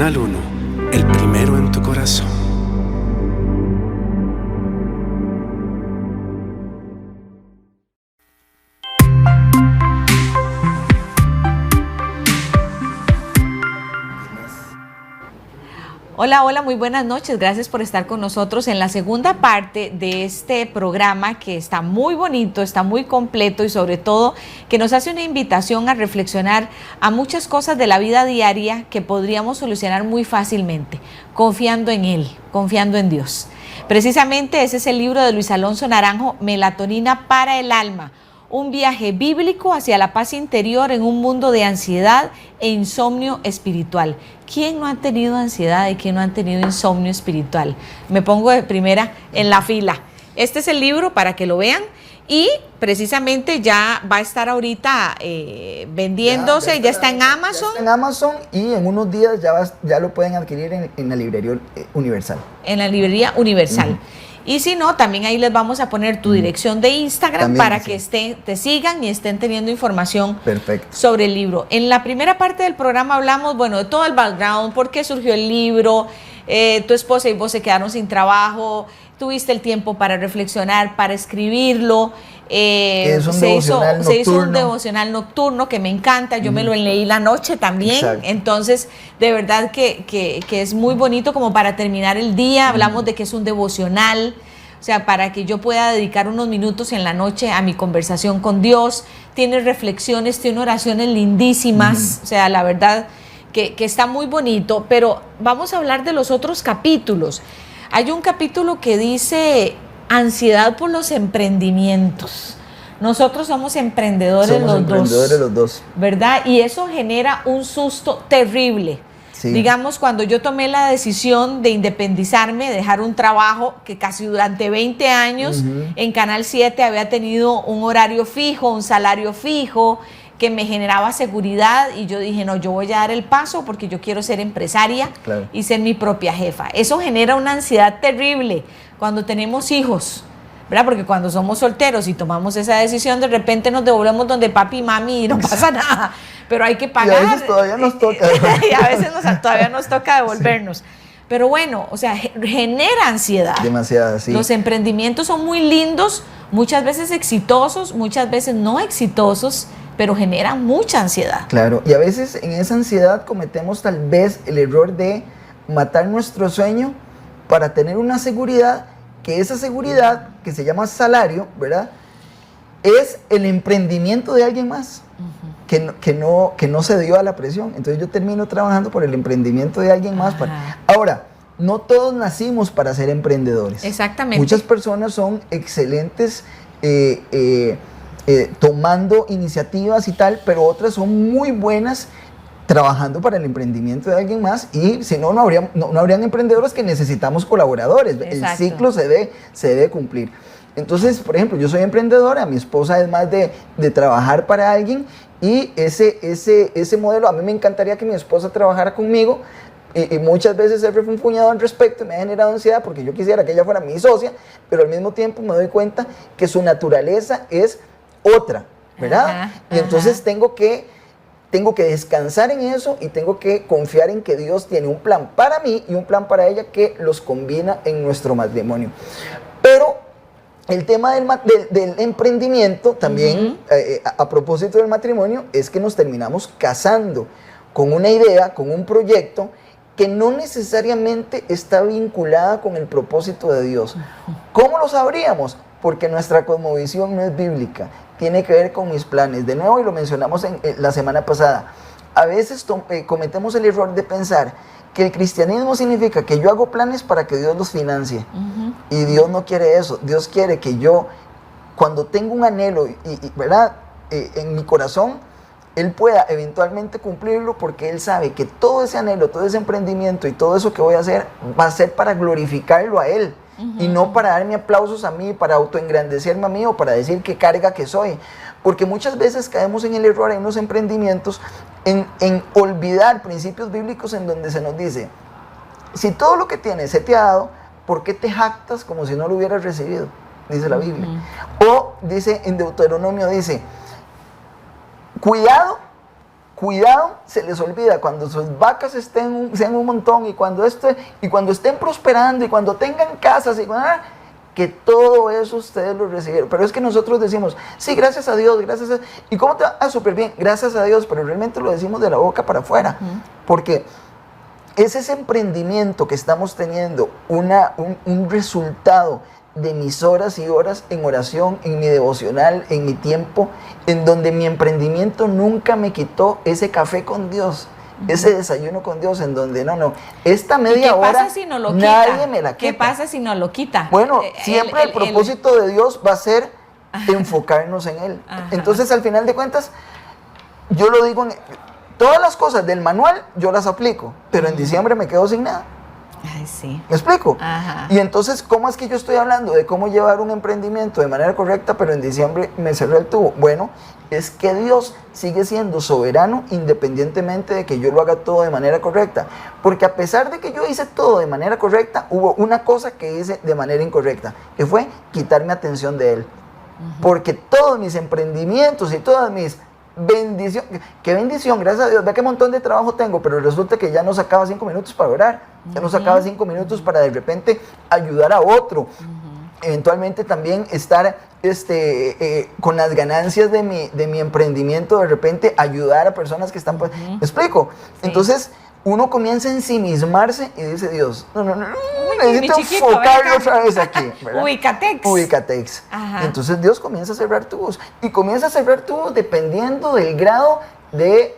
Canal 1, el primero en tu corazón. Hola, hola, muy buenas noches. Gracias por estar con nosotros en la segunda parte de este programa que está muy bonito, está muy completo y sobre todo que nos hace una invitación a reflexionar a muchas cosas de la vida diaria que podríamos solucionar muy fácilmente, confiando en Él, confiando en Dios. Precisamente ese es el libro de Luis Alonso Naranjo, Melatonina para el alma. Un viaje bíblico hacia la paz interior en un mundo de ansiedad e insomnio espiritual. ¿Quién no ha tenido ansiedad y quién no ha tenido insomnio espiritual? Me pongo de primera en la fila. Este es el libro para que lo vean y precisamente ya va a estar ahorita vendiéndose, ya está en Amazon. Ya está en Amazon y en unos días ya lo pueden adquirir en la librería Universal. En la librería Universal. Y si no, también ahí les vamos a poner tu dirección de Instagram también, para que te sigan y estén teniendo información sobre el libro. En la primera parte del programa hablamos, bueno, de todo el background, por qué surgió el libro, tu esposa y vos se quedaron sin trabajo, tuviste el tiempo para reflexionar, para escribirlo. Se hizo un devocional nocturno que me encanta, yo me lo leí la noche también. Exacto. Entonces de verdad que es muy bonito como para terminar el día. Hablamos de que es un devocional, o sea, para que yo pueda dedicar unos minutos en la noche a mi conversación con Dios. Tiene reflexiones, tiene oraciones lindísimas, o sea, la verdad que está muy bonito. Pero vamos a hablar de los otros capítulos. Hay un capítulo que dice ansiedad por los emprendimientos. Nosotros somos emprendedores los dos, ¿verdad? Y eso genera un susto terrible. Sí. Digamos, cuando yo tomé la decisión de independizarme, dejar un trabajo que casi durante 20 años en Canal 7 había tenido un horario fijo, un salario fijo, que me generaba seguridad, y yo dije, no, yo voy a dar el paso porque yo quiero ser empresaria y ser mi propia jefa. Eso genera una ansiedad terrible cuando tenemos hijos, ¿verdad? Porque cuando somos solteros y tomamos esa decisión, de repente nos devolvemos donde papi y mami y no pasa nada, pero hay que pagar. Y a veces todavía nos toca. Y a veces todavía nos toca devolvernos. Sí. Pero bueno, o sea, genera ansiedad. Demasiada, sí. Los emprendimientos son muy lindos, muchas veces exitosos, muchas veces no exitosos, pero generan mucha ansiedad. Claro, y a veces en esa ansiedad cometemos tal vez el error de matar nuestro sueño para tener una seguridad, que esa seguridad, que se llama salario, ¿verdad?, es el emprendimiento de alguien más, que no se dio a la presión. Entonces yo termino trabajando por el emprendimiento de alguien más. Ahora, no todos nacimos para ser emprendedores. Exactamente. Muchas personas son excelentes tomando iniciativas y tal, pero otras son muy buenas trabajando para el emprendimiento de alguien más, y si no, no habrían emprendedores, que necesitamos colaboradores. Exacto. El ciclo se debe cumplir. Entonces, por ejemplo, yo soy emprendedora, mi esposa es más de trabajar para alguien, y ese modelo, a mí me encantaría que mi esposa trabajara conmigo, y muchas veces he refunfuñado al respecto y me ha generado ansiedad porque yo quisiera que ella fuera mi socia, pero al mismo tiempo me doy cuenta que su naturaleza es otra, ¿verdad? Y entonces tengo que descansar en eso, y tengo que confiar en que Dios tiene un plan para mí y un plan para ella que los combina en nuestro matrimonio. Pero el tema del emprendimiento también, a propósito del matrimonio, es que nos terminamos casando con una idea, con un proyecto que no necesariamente está vinculada con el propósito de Dios. ¿Cómo lo sabríamos? Porque nuestra cosmovisión no es bíblica, tiene que ver con mis planes. De nuevo, y lo mencionamos la semana pasada, a veces cometemos el error de pensar que el cristianismo significa que yo hago planes para que Dios los financie. Y Dios no quiere eso. Dios quiere que yo, cuando tengo un anhelo, ¿verdad?, en mi corazón, Él pueda eventualmente cumplirlo, porque Él sabe que todo ese anhelo, todo ese emprendimiento y todo eso que voy a hacer va a ser para glorificarlo a Él. Y no para darme aplausos a mí, para autoengrandecerme a mí, o para decir qué carga que soy. Porque muchas veces caemos en el error en los emprendimientos, en olvidar principios bíblicos en donde se nos dice, si todo lo que tienes se te ha dado, ¿por qué te jactas como si no lo hubieras recibido? Dice la Biblia. O dice en Deuteronomio, dice, cuidado cuidado, se les olvida cuando sus vacas sean un montón y cuando estén prosperando y cuando tengan casas y que todo eso ustedes lo recibieron. Pero es que nosotros decimos, sí, gracias a Dios, gracias a Dios. ¿Y cómo te va? Ah, súper bien, gracias a Dios, pero realmente lo decimos de la boca para afuera. Porque es ese emprendimiento que estamos teniendo, un resultado de mis horas y horas en oración, en mi devocional, en mi tiempo, en donde mi emprendimiento nunca me quitó ese café con Dios, ese desayuno con Dios, en donde esta media hora, ¿qué pasa si no lo quita? Nadie me la quita. ¿Qué pasa si no lo quita? Bueno, siempre el propósito de Dios va a ser enfocarnos en Él. Ajá. Entonces, al final de cuentas, yo lo digo, todas las cosas del manual yo las aplico, pero en diciembre me quedo sin nada. Ay, sí. ¿Me explico? Ajá. Y entonces, ¿cómo es que yo estoy hablando de cómo llevar un emprendimiento de manera correcta, pero en diciembre me cerró el tubo? Bueno, es que Dios sigue siendo soberano independientemente de que yo lo haga todo de manera correcta. Porque a pesar de que yo hice todo de manera correcta, hubo una cosa que hice de manera incorrecta, que fue quitarme atención de Él. Porque todos mis emprendimientos y todas mis bendición, qué bendición, gracias a Dios, vea qué montón de trabajo tengo, pero resulta que ya no sacaba 5 minutos para orar, ya no sacaba 5 minutos para de repente ayudar a otro, eventualmente también estar con las ganancias de mi emprendimiento, de repente ayudar a personas que están, ¿me explico? Sí. Entonces uno comienza a ensimismarse y dice, Dios, no, necesito enfocarlo otra vez aquí. Ubicatex. Entonces Dios comienza a cerrar tubos. Y comienza a cerrar tubos dependiendo del grado de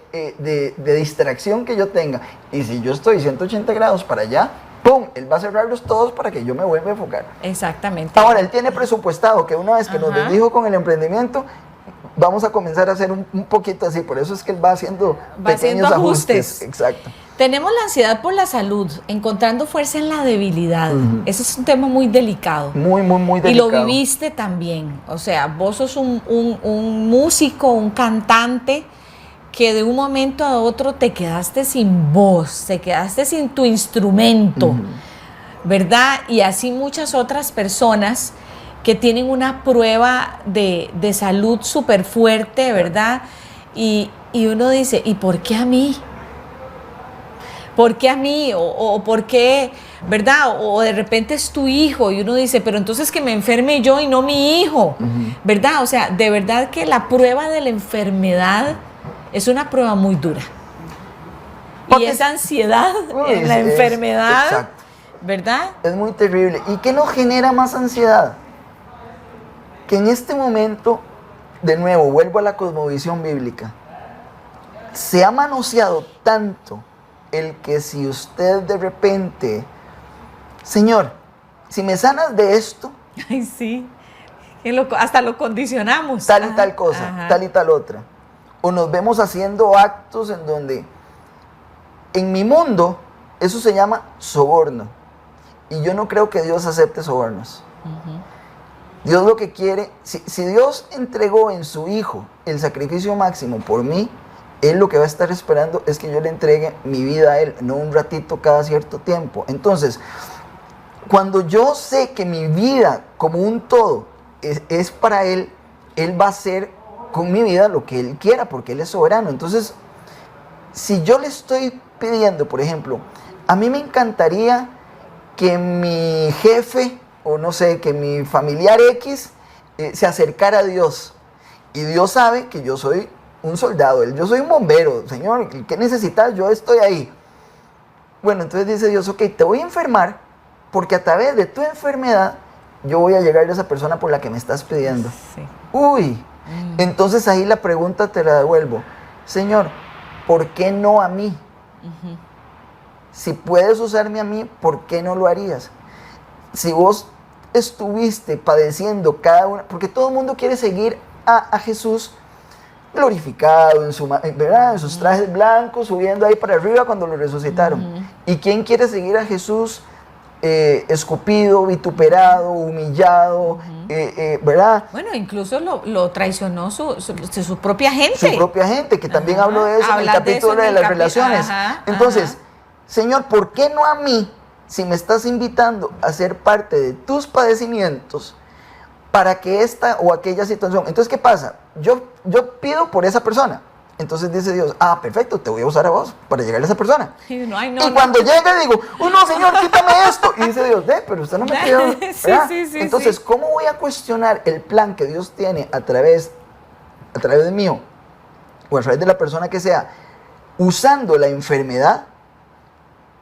distracción que yo tenga. Y si yo estoy 180 grados para allá, ¡pum! Él va a cerrarlos todos para que yo me vuelva a enfocar. Exactamente. Ahora, Él tiene presupuestado que una vez que nos bendijo con el emprendimiento, vamos a comenzar a hacer un poquito así. Por eso es que Él va haciendo pequeños ajustes. Exacto. Tenemos la ansiedad por la salud, encontrando fuerza en la debilidad. Ese es un tema muy delicado. Muy delicado. Y lo viviste también. O sea, vos sos un músico, un cantante, que de un momento a otro te quedaste sin voz, te quedaste sin tu instrumento, ¿verdad? Y así muchas otras personas que tienen una prueba de salud súper fuerte, ¿verdad? Y uno dice, ¿y por qué a mí? ¿Por qué a mí? O ¿por qué? ¿Verdad? O de repente es tu hijo y uno dice, pero entonces que me enferme yo y no mi hijo, ¿verdad? O sea, de verdad que la prueba de la enfermedad es una prueba muy dura. Porque y esa ansiedad en la enfermedad, ¿verdad? Es muy terrible. ¿Y qué nos genera más ansiedad? Que en este momento, de nuevo, vuelvo a la cosmovisión bíblica, se ha manoseado tanto el que si usted de repente, Señor, si me sanas de esto, ay, sí, hasta lo condicionamos. Tal y tal cosa, tal y tal otra. O nos vemos haciendo actos en donde, en mi mundo, eso se llama soborno. Y yo no creo que Dios acepte sobornos. Dios lo que quiere, si Dios entregó en su Hijo el sacrificio máximo por mí, Él lo que va a estar esperando es que yo le entregue mi vida a Él, no un ratito cada cierto tiempo. Entonces, cuando yo sé que mi vida como un todo es para Él, Él va a hacer con mi vida lo que Él quiera, porque Él es soberano. Entonces, si yo le estoy pidiendo, por ejemplo, a mí me encantaría que mi jefe, o no sé, que mi familiar X se acercara a Dios. Y Dios sabe que yo soy un soldado, yo soy un bombero, Señor, ¿qué necesitas? Yo estoy ahí. Bueno, entonces dice Dios, ok, te voy a enfermar, porque a través de tu enfermedad, yo voy a llegar a esa persona por la que me estás pidiendo. Sí. Uy, entonces ahí la pregunta te la devuelvo. Señor, ¿por qué no a mí? Si puedes usarme a mí, ¿por qué no lo harías? Si vos estuviste padeciendo cada una, porque todo el mundo quiere seguir a Jesús glorificado, ¿verdad? En sus trajes blancos, subiendo ahí para arriba cuando lo resucitaron. ¿Y quién quiere seguir a Jesús escupido, vituperado, humillado, ¿verdad? Bueno, incluso lo traicionó su propia gente. Su propia gente, que también habló de eso en el capítulo de las relaciones. Entonces, Señor, ¿por qué no a mí, si me estás invitando a ser parte de tus padecimientos, para que esta o aquella situación? Entonces, ¿qué pasa? Yo pido por esa persona, Entonces dice Dios, perfecto, te voy a usar a vos para llegar a esa persona. Y cuando llega digo, no, Señor, quítame esto. Y dice Dios, pero usted no me pidió. Sí, entonces, ¿cómo voy a cuestionar el plan que Dios tiene a través de mí o a través de la persona que sea, usando la enfermedad?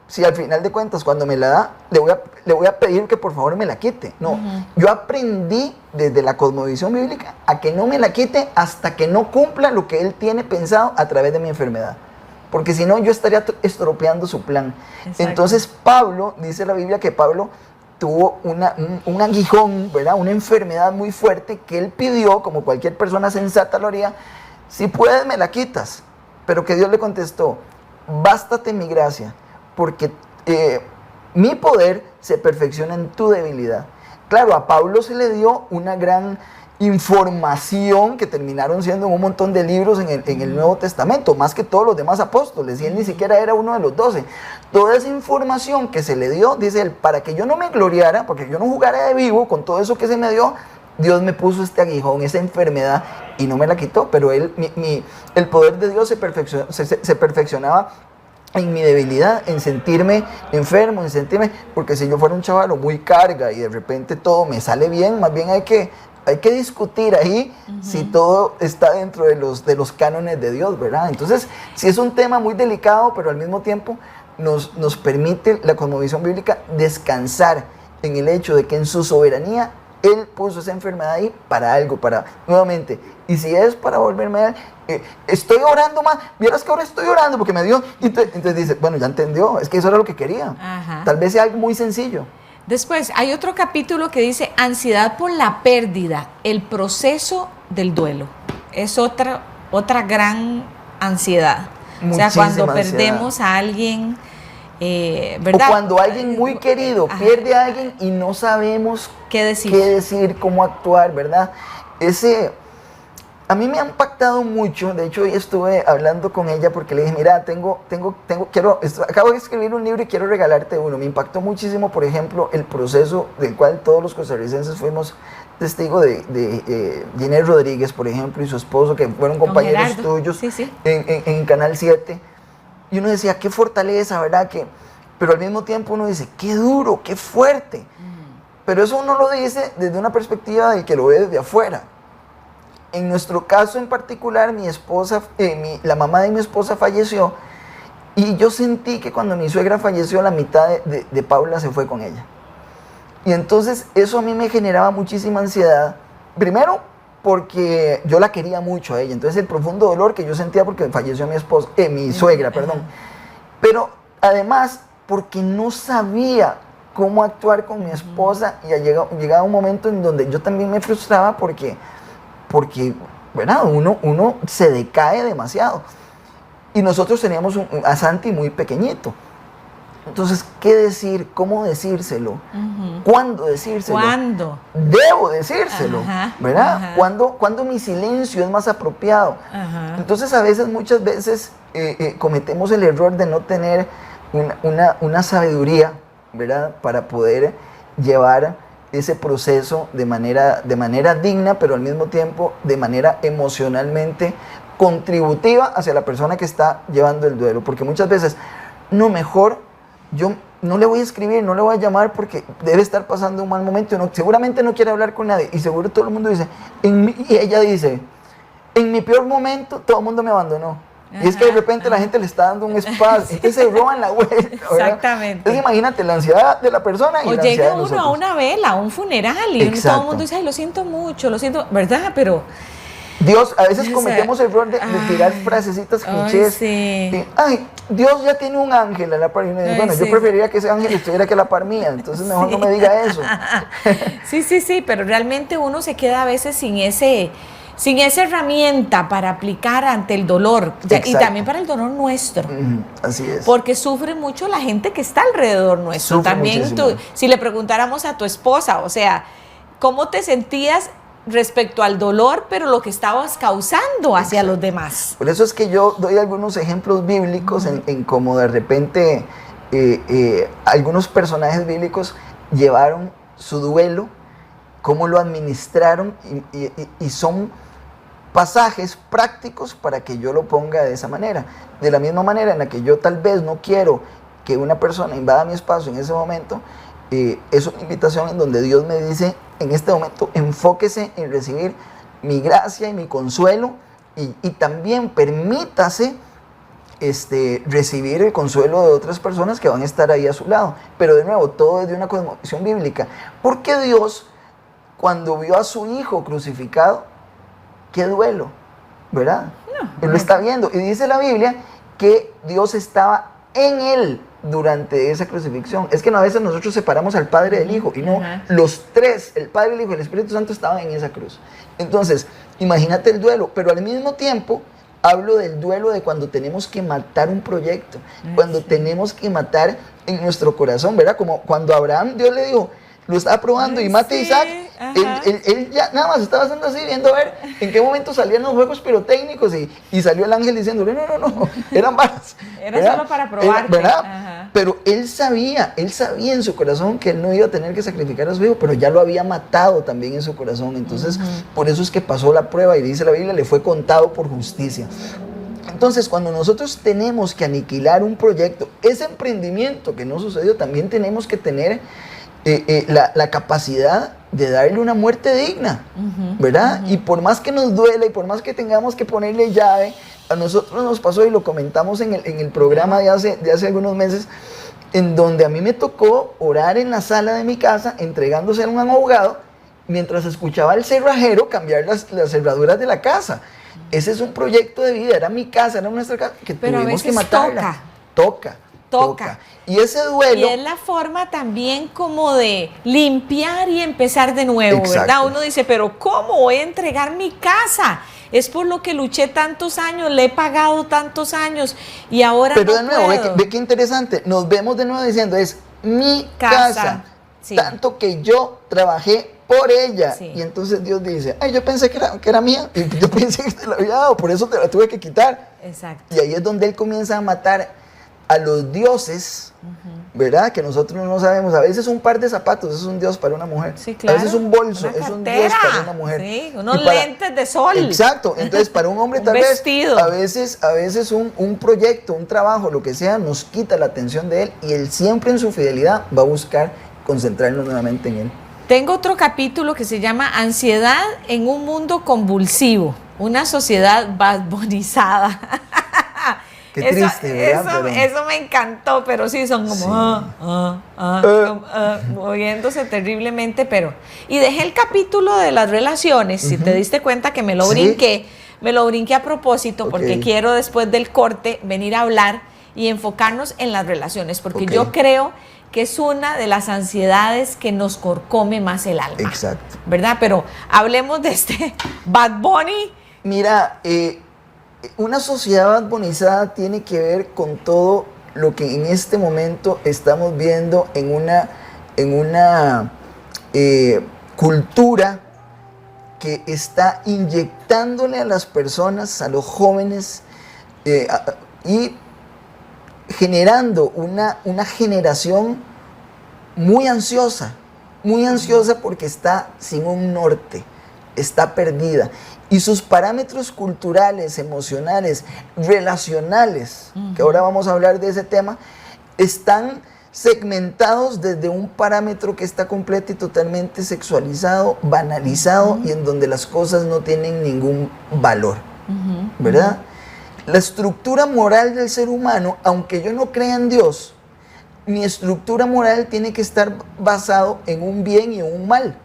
Si al final de cuentas, cuando me la da, le voy a pedir que por favor me la quite. No, yo aprendí desde la cosmovisión bíblica a que no me la quite hasta que no cumpla lo que Él tiene pensado a través de mi enfermedad. Porque si no, yo estaría estropeando su plan. Exacto. Entonces, Pablo, dice la Biblia que Pablo tuvo un aguijón, ¿verdad? Una enfermedad muy fuerte que él pidió, como cualquier persona sensata lo haría, si puedes me la quitas. Pero que Dios le contestó, bástate mi gracia, porque mi poder se perfecciona en tu debilidad. Claro, a Pablo se le dio una gran información que terminaron siendo un montón de libros en el Nuevo Testamento, más que todos los demás apóstoles, y él ni siquiera era uno de los 12. Toda esa información que se le dio, dice él, para que yo no me gloriara, porque yo no jugara de vivo con todo eso que se me dio, Dios me puso este aguijón, esa enfermedad, y no me la quitó, pero el poder de Dios se perfeccionaba en mi debilidad, en sentirme enfermo, en sentirme, porque si yo fuera un chavalo muy carga y de repente todo me sale bien, más bien hay que discutir ahí si todo está dentro de los cánones de Dios, ¿verdad? Entonces, sí es un tema muy delicado, pero al mismo tiempo nos permite la cosmovisión bíblica descansar en el hecho de que en su soberanía Él puso esa enfermedad ahí para algo, nuevamente, y si es para volverme a estoy orando más, vieras que ahora estoy orando porque me dio, entonces dice, bueno, ya entendió, es que eso era lo que quería. Tal vez sea algo muy sencillo. Después hay otro capítulo que dice ansiedad por la pérdida, el proceso del duelo. Es otra gran ansiedad. Muchísima, o sea, cuando perdemos a alguien, ¿verdad? O cuando alguien muy querido pierde a alguien y no sabemos qué decir, cómo actuar, ¿verdad? A mí me ha impactado mucho. De hecho, hoy estuve hablando con ella porque le dije, mira, acabo de escribir un libro y quiero regalarte uno. Me impactó muchísimo, por ejemplo, el proceso del cual todos los costarricenses fuimos testigos de Ginés Rodríguez, por ejemplo, y su esposo, que fueron compañeros tuyos en Canal 7. Y uno decía, qué fortaleza, ¿verdad? Pero al mismo tiempo uno dice, qué duro, qué fuerte. Pero eso uno lo dice desde una perspectiva del que lo ve desde afuera. En nuestro caso en particular, mi esposa, la mamá de mi esposa falleció, y yo sentí que cuando mi suegra falleció, la mitad de Paula se fue con ella. Y entonces eso a mí me generaba muchísima ansiedad. Primero, porque yo la quería mucho a ella. Entonces el profundo dolor que yo sentía porque falleció mi suegra, perdón. Pero además, porque no sabía cómo actuar con mi esposa, y llegaba un momento en donde yo también me frustraba porque ¿verdad? Uno se decae demasiado. Y nosotros teníamos a Santi muy pequeñito. Entonces, ¿qué decir? ¿Cómo decírselo? ¿Cuándo decírselo? ¿Cuándo? Debo decírselo, ¿verdad? ¿Cuándo mi silencio es más apropiado? Entonces, muchas veces cometemos el error de no tener una sabiduría, ¿verdad? Para poder llevar ese proceso de manera digna, pero al mismo tiempo de manera emocionalmente contributiva hacia la persona que está llevando el duelo. Porque muchas veces, mejor yo no le voy a escribir, no le voy a llamar porque debe estar pasando un mal momento, seguramente no quiere hablar con nadie, y seguro todo el mundo dice, y ella dice, en mi peor momento todo el mundo me abandonó. Y es que de repente la gente le está dando un espacio, entonces se roban la vuelta, ¿verdad? Exactamente. Entonces imagínate la ansiedad de la persona y la ansiedad de nosotros. O llega uno a una vela, a un funeral, y todo el mundo dice, ay, lo siento mucho, ¿verdad? Pero Dios, a veces cometemos el error de tirar frasecitas clichés. Sí. Ay, Dios ya tiene un ángel a la par. Bueno, yo preferiría que ese ángel estuviera que a la par mía, entonces mejor no me diga eso. Sí, pero realmente uno se queda a veces sin esa herramienta para aplicar ante el dolor, y también para el dolor nuestro. Así es. Porque sufre mucho la gente que está alrededor nuestro. Sufre también si le preguntáramos a tu esposa, o sea, ¿cómo te sentías respecto al dolor, pero lo que estabas causando hacia los demás? Por eso es que yo doy algunos ejemplos bíblicos en cómo de repente algunos personajes bíblicos llevaron su duelo, cómo lo administraron, y son pasajes prácticos para que yo lo ponga de esa manera. De la misma manera en la que yo tal vez no quiero que una persona invada mi espacio en ese momento, es una invitación en donde Dios me dice, en este momento, enfóquese en recibir mi gracia y mi consuelo, y también permítase recibir el consuelo de otras personas que van a estar ahí a su lado. Pero de nuevo, todo es de una cosmovisión bíblica. Porque Dios, cuando vio a su hijo crucificado, qué duelo, ¿verdad? Él lo está viendo. Y dice la Biblia que Dios estaba en él durante esa crucifixión. Es que a veces nosotros separamos al Padre del Hijo, y no, los tres, el Padre, el Hijo y el Espíritu Santo, estaban en esa cruz. Entonces, imagínate el duelo, pero al mismo tiempo hablo del duelo de cuando tenemos que matar un proyecto, cuando tenemos que matar en nuestro corazón, ¿verdad? Como cuando Abraham, Dios le dijo, lo estaba probando y mate a Isaac, él ya nada más estaba haciendo así, viendo a ver en qué momento salían los juegos pirotécnicos, y salió el ángel diciéndole, no, eran balas. Era ¿verdad? Solo para probarte. ¿Verdad? Pero él sabía en su corazón que él no iba a tener que sacrificar a su hijo, pero ya lo había matado también en su corazón. Entonces, por eso es que pasó la prueba, y dice la Biblia, le fue contado por justicia. Entonces, cuando nosotros tenemos que aniquilar un proyecto, ese emprendimiento que no sucedió, también tenemos que tener la capacidad de darle una muerte digna, ¿verdad? Y por más que nos duela y por más que tengamos que ponerle llave, a nosotros nos pasó, y lo comentamos en el programa de hace algunos meses, en donde a mí me tocó orar en la sala de mi casa, entregándose a un abogado, mientras escuchaba al cerrajero cambiar las cerraduras de la casa. Ese es un proyecto de vida, era mi casa, era nuestra casa, que pero tuvimos que matarla. Toca. Y ese duelo... Y es la forma también como de limpiar y empezar de nuevo, ¿verdad? Uno dice, pero ¿cómo voy a entregar mi casa? Es por lo que luché tantos años, le he pagado tantos años y ahora pero no de nuevo, puedo. Ve qué interesante, nos vemos de nuevo diciendo, es mi casa. Sí. Tanto que yo trabajé por ella. Sí. Y entonces Dios dice, ay, yo pensé que era mía, y yo pensé que te la había dado, por eso te la tuve que quitar. Exacto. Y ahí es donde Él comienza a matar a los dioses, ¿verdad? Que nosotros no sabemos. A veces un par de zapatos es un dios para una mujer. Sí, claro. A veces un bolso es un dios para una mujer. Sí, unos lentes de sol. Exacto. Entonces, para un hombre tal vestido. vez, a veces un proyecto, un trabajo, lo que sea, nos quita la atención de él, y él siempre en su fidelidad va a buscar concentrarnos nuevamente en él. Tengo otro capítulo que se llama Ansiedad en un mundo convulsivo, una sociedad badbonizada. Qué triste, ¿verdad? Eso me encantó, pero sí, son como moviéndose terriblemente, pero... Y dejé el capítulo de las relaciones, si te diste cuenta que me lo brinqué a propósito, porque quiero después del corte venir a hablar y enfocarnos en las relaciones, porque yo creo que es una de las ansiedades que nos corcome más el alma. Exacto. ¿Verdad? Pero hablemos de este Bad Bunny. Mira, una sociedad badbonizada tiene que ver con todo lo que en este momento estamos viendo en una cultura que está inyectándole a las personas, a los jóvenes, y generando una generación muy ansiosa porque está sin un norte, está perdida. Y sus parámetros culturales, emocionales, relacionales, que ahora vamos a hablar de ese tema, están segmentados desde un parámetro que está completo y totalmente sexualizado, banalizado, y en donde las cosas no tienen ningún valor, ¿verdad? La estructura moral del ser humano, aunque yo no crea en Dios, mi estructura moral tiene que estar basado en un bien y en un mal.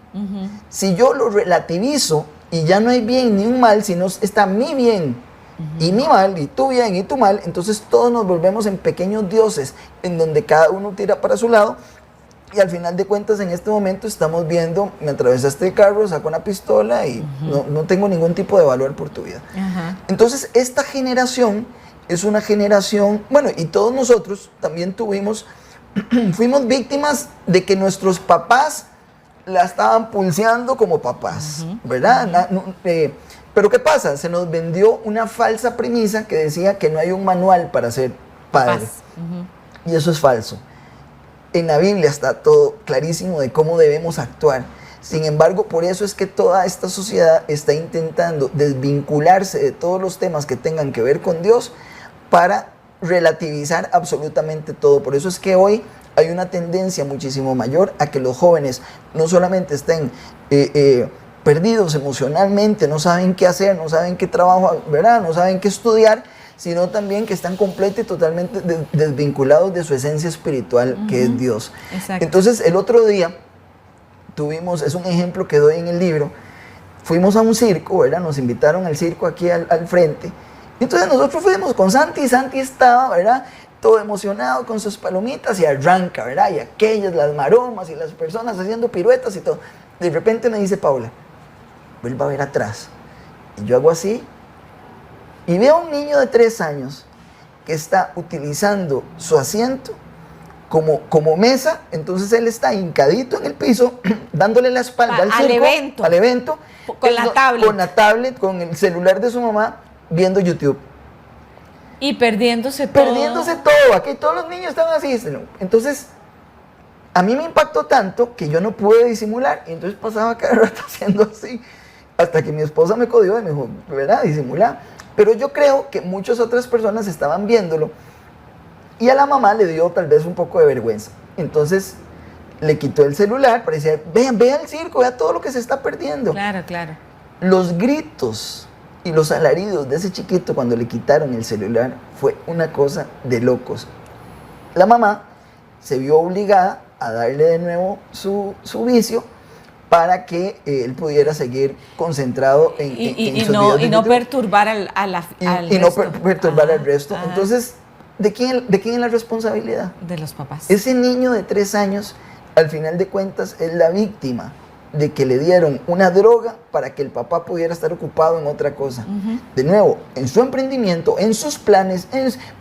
Si yo lo relativizo, y ya no hay bien ni un mal, sino está mi bien y mi mal, y tu bien y tu mal, entonces todos nos volvemos en pequeños dioses, en donde cada uno tira para su lado, y al final de cuentas en este momento estamos viendo, me atravesaste el carro, saco una pistola y no tengo ningún tipo de valor por tu vida. Entonces esta generación es una generación, bueno, y todos nosotros también fuimos víctimas de que nuestros papás la estaban pulseando como papás, ¿verdad? Pero ¿qué pasa? Se nos vendió una falsa premisa que decía que no hay un manual para ser padre. Y eso es falso. En la Biblia está todo clarísimo de cómo debemos actuar. Sin embargo, por eso es que toda esta sociedad está intentando desvincularse de todos los temas que tengan que ver con Dios para relativizar absolutamente todo. Por eso es que hoy hay una tendencia muchísimo mayor a que los jóvenes no solamente estén perdidos emocionalmente, no saben qué hacer, no saben qué trabajo, ¿verdad? No saben qué estudiar, sino también que están completamente y totalmente desvinculados de su esencia espiritual, que es Dios. Exacto. Entonces, el otro día tuvimos, es un ejemplo que doy en el libro, fuimos a un circo, ¿verdad? Nos invitaron al circo aquí al frente. Entonces nosotros fuimos con Santi, y Santi estaba, ¿verdad?, todo emocionado con sus palomitas y arranca, ¿verdad? Y aquellas, las maromas y las personas haciendo piruetas y todo. De repente me dice Paula, vuelva a ver atrás. Y yo hago así y veo a un niño de 3 años que está utilizando su asiento como mesa. Entonces él está hincadito en el piso, dándole la espalda al evento, con la tablet, con el celular de su mamá, viendo YouTube. Y perdiéndose todo. Aquí todos los niños estaban así. Entonces, a mí me impactó tanto que yo no pude disimular. Y entonces pasaba cada rato haciendo así. Hasta que mi esposa me codió y me dijo, ¿verdad? Disimula. Pero yo creo que muchas otras personas estaban viéndolo. Y a la mamá le dio tal vez un poco de vergüenza. Entonces, le quitó el celular. Parecía, vean el circo, vean todo lo que se está perdiendo. Claro. Los gritos y los alaridos de ese chiquito cuando le quitaron el celular fue una cosa de locos. La mamá se vio obligada a darle de nuevo su vicio para que él pudiera seguir concentrado en sus videos de y no YouTube. perturbar al resto. Entonces, ¿de quién es la responsabilidad? De los papás. Ese niño de 3 años, al final de cuentas, es la víctima de que le dieron una droga para que el papá pudiera estar ocupado en otra cosa. De nuevo, en su emprendimiento, en sus planes,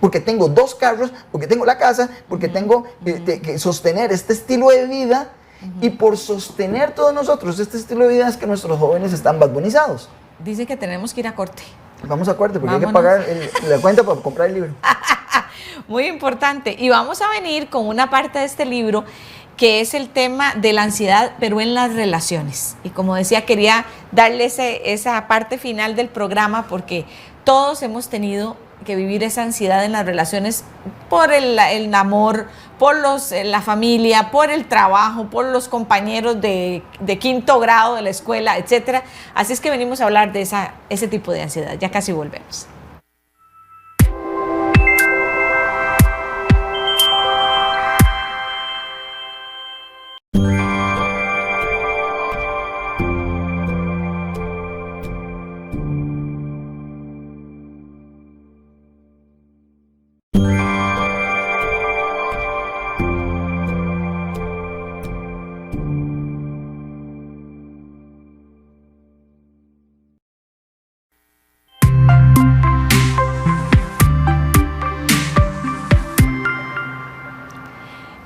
porque tengo 2 carros, porque tengo la casa, porque tengo que sostener este estilo de vida, y por sostener todos nosotros este estilo de vida es que nuestros jóvenes están badbonizados. Dice que tenemos que ir a corte. Vamos a corte porque hay que pagar la cuenta para comprar el libro. Muy importante. Y vamos a venir con una parte de este libro que es el tema de la ansiedad, pero en las relaciones. Y como decía, quería darle esa parte final del programa porque todos hemos tenido que vivir esa ansiedad en las relaciones por el amor, por la familia, por el trabajo, por los compañeros de 5º grado de la escuela, etcétera. Así es que venimos a hablar de ese tipo de ansiedad. Ya casi volvemos.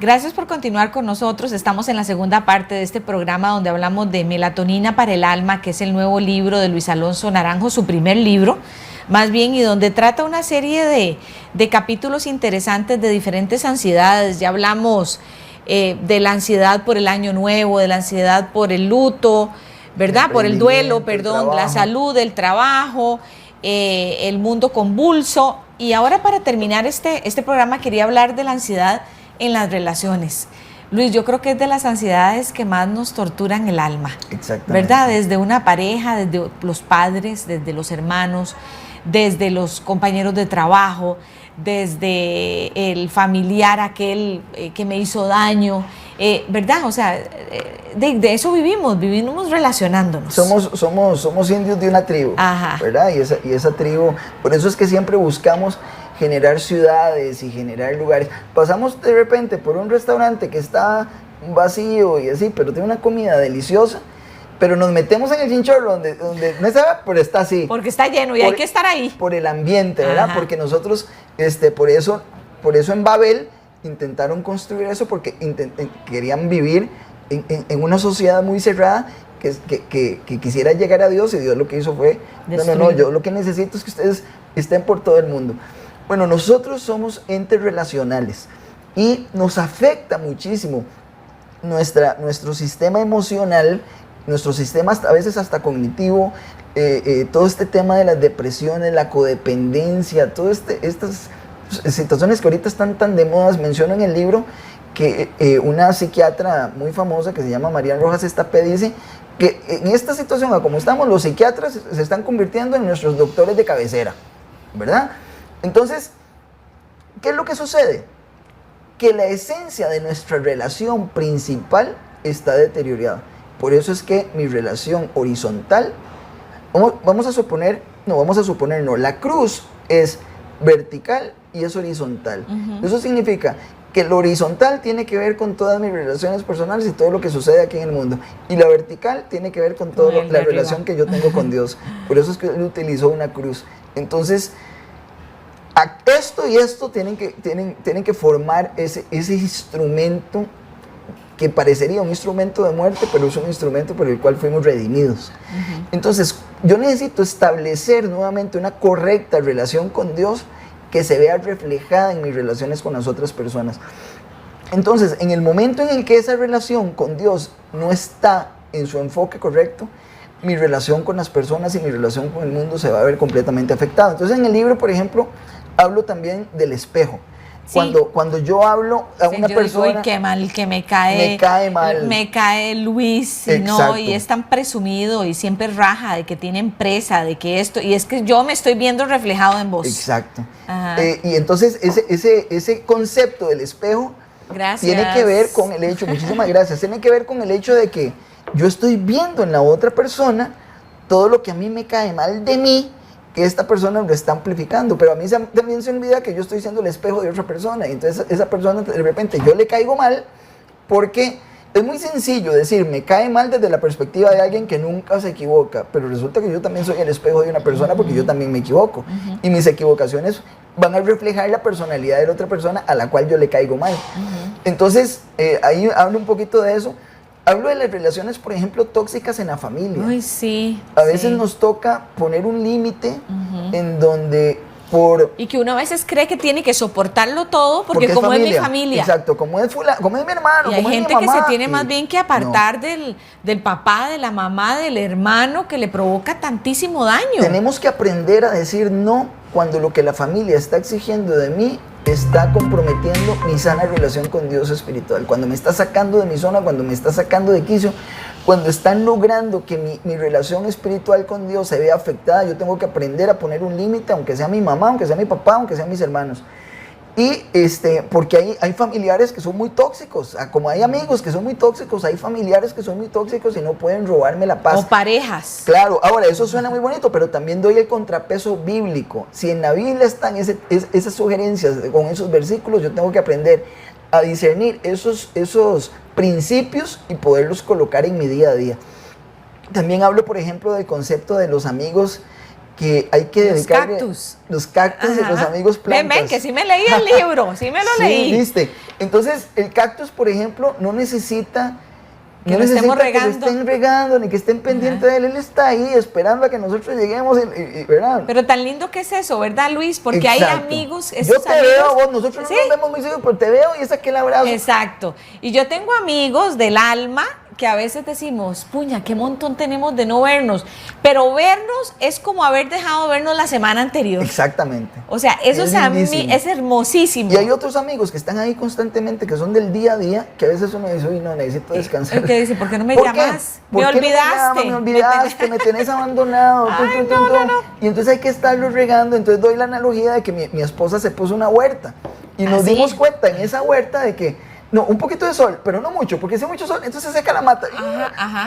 Gracias por continuar con nosotros. Estamos en la segunda parte de este programa donde hablamos de Melatonina para el Alma, que es el nuevo libro de Luis Alonso Naranjo, su primer libro, más bien, y donde trata una serie de capítulos interesantes de diferentes ansiedades. Ya hablamos de la ansiedad por el año nuevo, de la ansiedad por el luto, ¿verdad? Por el duelo, perdón, la salud, el trabajo, el mundo convulso. Y ahora, para terminar este programa, quería hablar de la ansiedad en las relaciones. Luis, yo creo que es de las ansiedades que más nos torturan el alma. Exactamente. ¿Verdad? Desde una pareja, desde los padres, desde los hermanos, desde los compañeros de trabajo, desde el familiar aquel que me hizo daño, ¿verdad? O sea, de eso vivimos relacionándonos. Somos indios de una tribu. Ajá. ¿Verdad? Y esa tribu, por eso es que siempre buscamos generar ciudades y generar lugares. Pasamos de repente por un restaurante que está vacío y así, pero tiene una comida deliciosa, pero nos metemos en el chinchorro donde no está, pero está así. Porque está lleno y hay que estar ahí. Por el ambiente, ¿verdad? Ajá. Porque nosotros, por eso en Babel intentaron construir eso, porque querían vivir en una sociedad muy cerrada que quisiera llegar a Dios, y Dios lo que hizo fue, no, yo lo que necesito es que ustedes estén por todo el mundo. Bueno, nosotros somos entes relacionales y nos afecta muchísimo nuestro sistema emocional nuestro sistema a veces hasta cognitivo, todo este tema de las depresiones, la codependencia, todas estas situaciones que ahorita están tan de moda. Menciono en el libro que una psiquiatra muy famosa que se llama Marian Rojas Estapé dice que en esta situación, como estamos, los psiquiatras se están convirtiendo en nuestros doctores de cabecera, ¿verdad? Entonces, ¿qué es lo que sucede? Que la esencia de nuestra relación principal está deteriorada. Por eso es que mi relación horizontal, vamos a suponer, la cruz es vertical y es horizontal. Eso significa que lo horizontal tiene que ver con todas mis relaciones personales y todo lo que sucede aquí en el mundo. Y la vertical tiene que ver con toda la relación que yo tengo con Dios. Por eso es que él utilizó una cruz. Entonces, esto y esto tienen que formar ese instrumento que parecería un instrumento de muerte, pero es un instrumento por el cual fuimos redimidos. Entonces, yo necesito establecer nuevamente una correcta relación con Dios que se vea reflejada en mis relaciones con las otras personas. Entonces, en el momento en el que esa relación con Dios no está en su enfoque correcto, mi relación con las personas y mi relación con el mundo se va a ver completamente afectada. Entonces, en el libro, por ejemplo, hablo también del espejo. Sí. Cuando yo hablo a una persona... Digo, qué mal, que me cae mal. Me cae Luis, ¿no? Y es tan presumido y siempre raja de que tiene empresa, de que esto... Y es que yo me estoy viendo reflejado en vos. Exacto. Y entonces ese concepto del espejo tiene que ver con el hecho... Muchísimas gracias. Tiene que ver con el hecho de que yo estoy viendo en la otra persona todo lo que a mí me cae mal de mí, que esta persona lo está amplificando, pero a mí también se olvida que yo estoy siendo el espejo de otra persona, y entonces esa persona de repente yo le caigo mal, porque es muy sencillo decir, me cae mal desde la perspectiva de alguien que nunca se equivoca, pero resulta que yo también soy el espejo de una persona porque yo también me equivoco, y mis equivocaciones van a reflejar la personalidad de la otra persona a la cual yo le caigo mal. Entonces, ahí hablo un poquito de eso. Hablo de las relaciones, por ejemplo, tóxicas en la familia. Ay, sí. A veces nos toca poner un límite en donde y que uno a veces cree que tiene que soportarlo todo porque como es mi familia. Exacto, como es mi hermano, y hay gente que se tiene más bien que apartar del papá, de la mamá, del hermano, que le provoca tantísimo daño. Tenemos que aprender a decir no cuando lo que la familia está exigiendo de mí está comprometiendo mi sana relación con Dios espiritual, cuando me está sacando de mi zona, cuando me está sacando de quicio, cuando están logrando que mi relación espiritual con Dios se vea afectada. Yo tengo que aprender a poner un límite, aunque sea mi mamá, aunque sea mi papá, aunque sean mis hermanos. Y porque hay familiares que son muy tóxicos, como hay amigos que son muy tóxicos, hay familiares que son muy tóxicos y no pueden robarme la paz. O parejas. Claro, ahora eso suena muy bonito, pero también doy el contrapeso bíblico. Si en la Biblia están esas sugerencias con esos versículos, yo tengo que aprender a discernir esos principios y poderlos colocar en mi día a día. También hablo, por ejemplo, del concepto de los amigos que hay que dedicarle... Los cactus y los amigos plantas. Ven, que sí me leí el libro, sí me lo leí. ¿Viste? Entonces, el cactus, por ejemplo, no necesita que lo estemos regando. Que lo estén regando, ni que estén pendientes de él. Él está ahí esperando a que nosotros lleguemos, ¿verdad? Pero tan lindo que es eso, ¿verdad, Luis? Porque hay amigos... Yo te veo, vos, nosotros no nos vemos muy seguido, pero te veo y es aquel abrazo. Exacto. Y yo tengo amigos del alma que a veces decimos, puña, qué montón tenemos de no vernos, pero vernos es como haber dejado de vernos la semana anterior. Exactamente. O sea, eso a mí es hermosísimo. Y hay otros amigos que están ahí constantemente, que son del día a día, que a veces uno dice, uy, no, necesito descansar. ¿Qué dice? ¿Por qué no me llamas? Me olvidaste. Me olvidaste, me tenés abandonado. Ay, no. Y entonces hay que estarlo regando. Entonces doy la analogía de que mi esposa se puso una huerta y nos dimos cuenta en esa huerta de que no, un poquito de sol, pero no mucho, porque si hay mucho sol, entonces se seca la mata.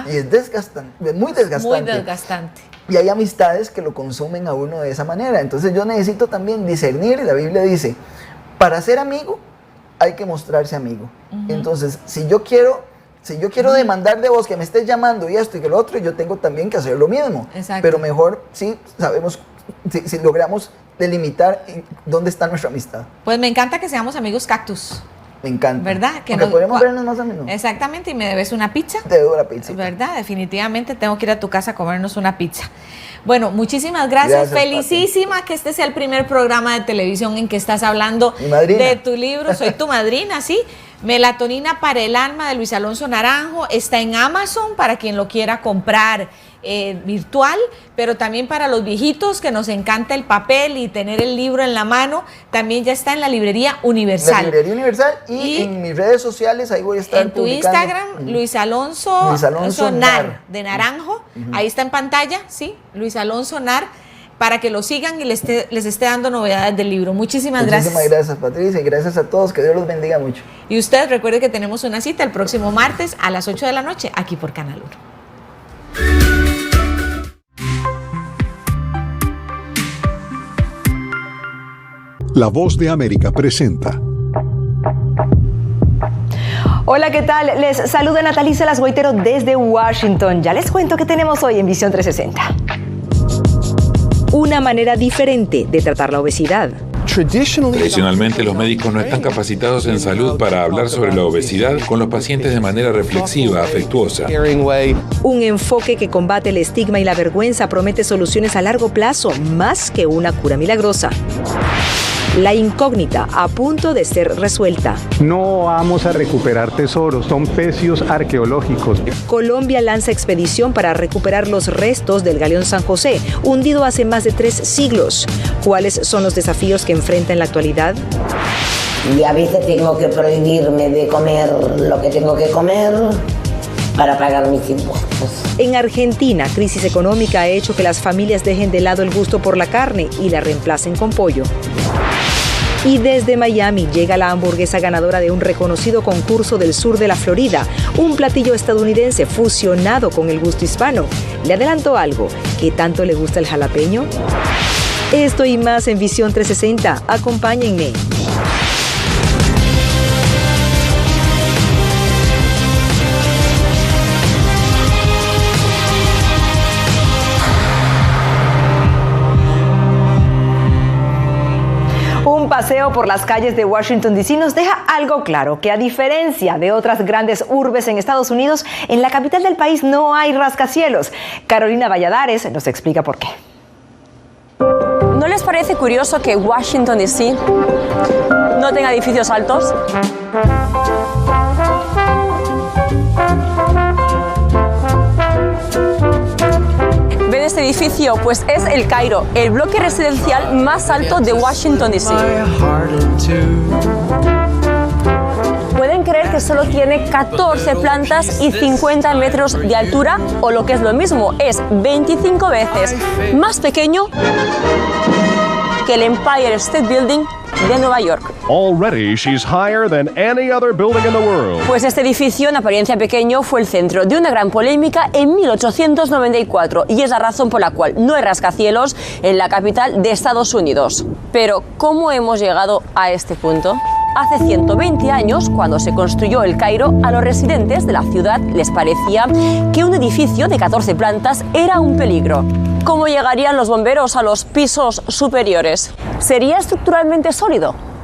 Y es desgastante, es muy desgastante. Muy desgastante. Y hay amistades que lo consumen a uno de esa manera. Entonces yo necesito también discernir, y la Biblia dice, para ser amigo hay que mostrarse amigo. Entonces, si yo quiero demandar de vos que me estés llamando y esto y que lo otro, yo tengo también que hacer lo mismo. Exacto. Pero mejor si sabemos, si logramos delimitar dónde está nuestra amistad. Pues me encanta que seamos amigos cactus. Me encanta. ¿Verdad? Que podemos vernos más a menudo. Exactamente, y me debes una pizza. Te debo la pizza. ¿Verdad? Definitivamente tengo que ir a tu casa a comernos una pizza. Bueno, muchísimas gracias. Felicísima Pati, que este sea el primer programa de televisión en que estás hablando de tu libro. Soy tu madrina, ¿sí? Melatonina para el alma de Luis Alonso Naranjo está en Amazon para quien lo quiera comprar virtual, pero también para los viejitos que nos encanta el papel y tener el libro en la mano, también ya está en la librería Universal. La librería Universal y en mis redes sociales, ahí voy a estar en tu Instagram, Luis Alonso Nar, de Naranjo, ahí está en pantalla, ¿sí? Luis Alonso Nar, para que lo sigan y les esté dando novedades del libro. Muchísimas gracias. Muchísimas gracias, Patricia, y gracias a todos, que Dios los bendiga mucho. Y usted recuerde que tenemos una cita el próximo martes a las 8 de la noche, aquí por Canal 1. La Voz de América presenta. Hola, ¿qué tal? Les saluda Natalie Salas Boitero desde Washington. Ya les cuento qué tenemos hoy en Visión 360. Una manera diferente de tratar la obesidad. Tradicionalmente, los médicos no están capacitados en salud para hablar sobre la obesidad con los pacientes de manera reflexiva, afectuosa. Un enfoque que combate el estigma y la vergüenza promete soluciones a largo plazo, más que una cura milagrosa. La incógnita a punto de ser resuelta. No vamos a recuperar tesoros, son pecios arqueológicos. Colombia lanza expedición para recuperar los restos del galeón San José, hundido hace más de 3 siglos. ¿Cuáles son los desafíos que enfrenta en la actualidad? Y a veces tengo que prohibirme de comer lo que tengo que comer para pagar mis impuestos. En Argentina, crisis económica ha hecho que las familias dejen de lado el gusto por la carne y la reemplacen con pollo. Y desde Miami llega la hamburguesa ganadora de un reconocido concurso del sur de la Florida, un platillo estadounidense fusionado con el gusto hispano. ¿Le adelanto algo? ¿Qué tanto le gusta el jalapeño? Esto y más en Visión 360. Acompáñenme. Un paseo por las calles de Washington, D.C. nos deja algo claro, que a diferencia de otras grandes urbes en Estados Unidos, en la capital del país no hay rascacielos. Carolina Valladares nos explica por qué. ¿No les parece curioso que Washington, D.C. no tenga edificios altos? ¿Ven este edificio? Pues es el Cairo, el bloque residencial más alto de Washington, D.C. ¿Pueden creer que solo tiene 14 plantas y 50 metros de altura? O lo que es lo mismo, es 25 veces más pequeño que el Empire State Building de Nueva York. Already she's higher than any other building in the world. Pues este edificio, en apariencia pequeño, fue el centro de una gran polémica en 1894 y es la razón por la cual no hay rascacielos en la capital de Estados Unidos. Pero, ¿cómo hemos llegado a este punto? Hace 120 años, cuando se construyó el Cairo, a los residentes de la ciudad les parecía que un edificio de 14 plantas era un peligro. ¿Cómo llegarían los bomberos a los pisos superiores? ¿Sería estructuralmente sólido?